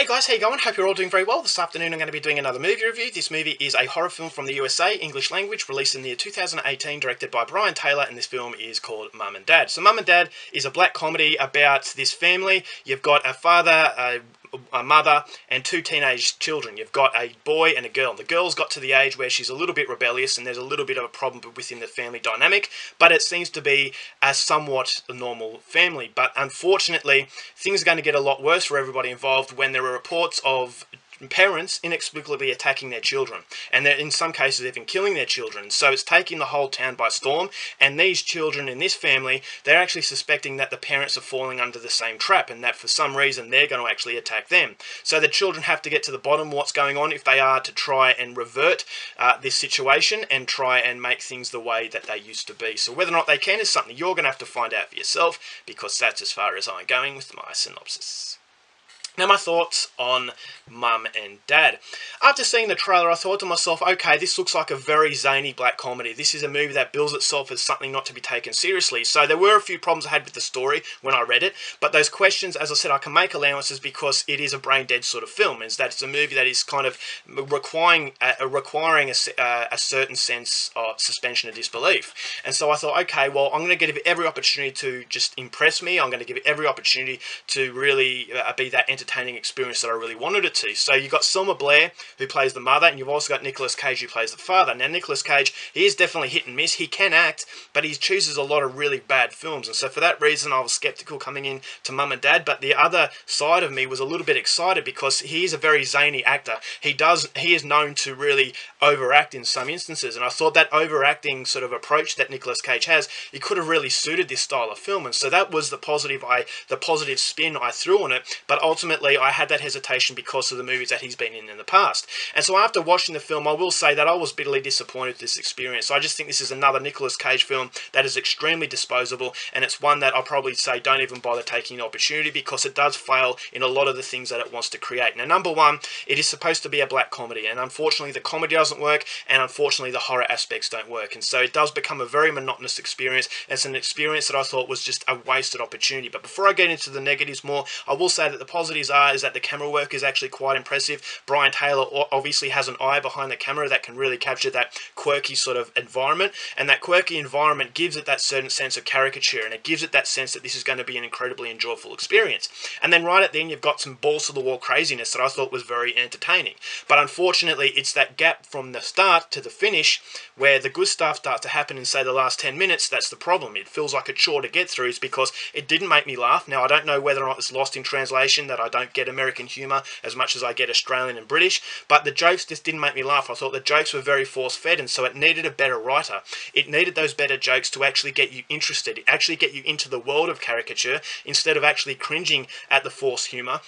Hey guys, how you going? Hope you're all doing very well. This afternoon I'm going to be doing another movie review. This movie is a horror film from the USA, English language, released in the year 2018, directed by Brian Taylor, and this film is called Mum and Dad. So Mum and Dad is a black comedy about this family. You've got a father, a mother, and two teenage children. You've got a boy and a girl. The girl's got to the age where she's a little bit rebellious and there's a little bit of a problem within the family dynamic, but it seems to be a somewhat normal family. But unfortunately, things are going to get a lot worse for everybody involved when there are reports of parents inexplicably attacking their children, and they're in some cases even killing their children. So it's taking the whole town by storm, and these children in this family, they're actually suspecting that the parents are falling under the same trap, and that for some reason they're going to actually attack them. So the children have to get to the bottom of what's going on if they are to try and revert this situation and try and make things the way that they used to be. So whether or not they can is something you're going to have to find out for yourself, because that's as far as I'm going with my synopsis. Now, my thoughts on Mum and Dad. After seeing the trailer, I thought to myself, okay, this looks like a very zany black comedy. This is a movie that bills itself as something not to be taken seriously. So there were a few problems I had with the story when I read it, but those questions, as I said, I can make allowances because it is a brain-dead sort of film. Is that it's a movie that is kind of requiring a certain sense of suspension of disbelief. And so I thought, okay, well, I'm going to give it every opportunity to just impress me. I'm going to give it every opportunity to really be that entertaining experience that I really wanted it to. So you've got Selma Blair, who plays the mother, and you've also got Nicolas Cage, who plays the father. Now, Nicolas Cage, he is definitely hit and miss. He can act, but he chooses a lot of really bad films. And so for that reason, I was skeptical coming in to Mum and Dad. But the other side of me was a little bit excited because he is a very zany actor. He is known to really overact in some instances. And I thought that overacting sort of approach that Nicolas Cage has, he could have really suited this style of film. And so that was the positive spin I threw on it. But ultimately, I had that hesitation because of the movies that he's been in the past. And so after watching the film, I will say that I was bitterly disappointed with this experience. I just think this is another Nicolas Cage film that is extremely disposable, and it's one that I'll probably say don't even bother taking the opportunity because it does fail in a lot of the things that it wants to create. Now, number one, it is supposed to be a black comedy, and unfortunately the comedy doesn't work, and unfortunately the horror aspects don't work. And so it does become a very monotonous experience. It's an experience that I thought was just a wasted opportunity. But before I get into the negatives more, I will say that the positives is that the camera work is actually quite impressive. Brian Taylor obviously has an eye behind the camera that can really capture that quirky sort of environment, and that quirky environment gives it that certain sense of caricature, and it gives it that sense that this is going to be an incredibly enjoyable experience. And then right at the end, you've got some balls-to-the-wall craziness that I thought was very entertaining. But unfortunately, it's that gap from the start to the finish where the good stuff starts to happen in, say, the last 10 minutes. That's the problem. It feels like a chore to get through. It's because it didn't make me laugh. Now, I don't know whether or not it's lost in translation, that I don't get American humour as much as I get Australian and British, but the jokes just didn't make me laugh. I thought the jokes were very force-fed, and so it needed a better writer. It needed those better jokes to actually get you interested, actually get you into the world of caricature, instead of actually cringing at the forced humour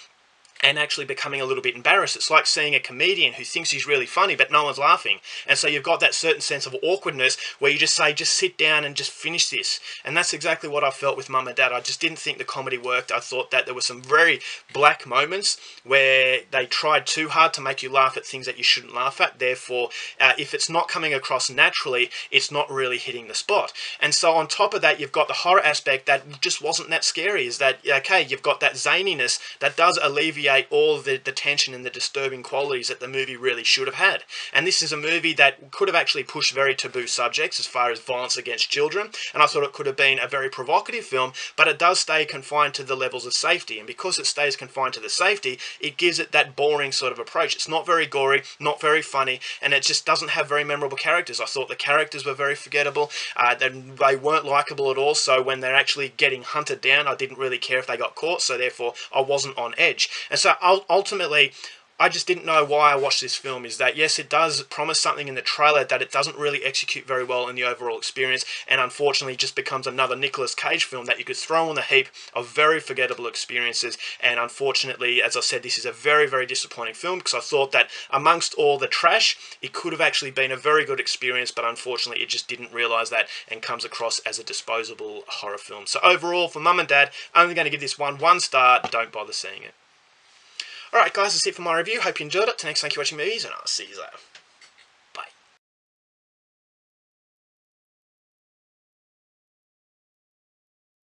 and actually becoming a little bit embarrassed. It's like seeing a comedian who thinks he's really funny, but no one's laughing. And so you've got that certain sense of awkwardness where you just say, just sit down and just finish this. And that's exactly what I felt with Mum and Dad. I just didn't think the comedy worked. I thought that there were some very black moments where they tried too hard to make you laugh at things that you shouldn't laugh at. Therefore, if it's not coming across naturally, it's not really hitting the spot. And so on top of that, you've got the horror aspect that just wasn't that scary. Is that, okay, you've got that zaniness that does alleviate all the tension and the disturbing qualities that the movie really should have had. And this is a movie that could have actually pushed very taboo subjects as far as violence against children, and I thought it could have been a very provocative film, but it does stay confined to the levels of safety, and because it stays confined to the safety, it gives it that boring sort of approach. It's not very gory, not very funny, and it just doesn't have very memorable characters. I thought the characters were very forgettable. They weren't likable at all, so when they're actually getting hunted down, I didn't really care if they got caught, so therefore I wasn't on edge. And so ultimately, I just didn't know why I watched this film. Is that, yes, it does promise something in the trailer that it doesn't really execute very well in the overall experience, and unfortunately just becomes another Nicolas Cage film that you could throw on the heap of very forgettable experiences. And unfortunately, as I said, this is a very, very disappointing film, because I thought that amongst all the trash, it could have actually been a very good experience, but unfortunately it just didn't realise that and comes across as a disposable horror film. So overall, for Mum and Dad, I'm only going to give this one star. Don't bother seeing it. Alright guys, that's it for my review. Hope you enjoyed it. Till next time, thank you for watching movies, and I'll see you later.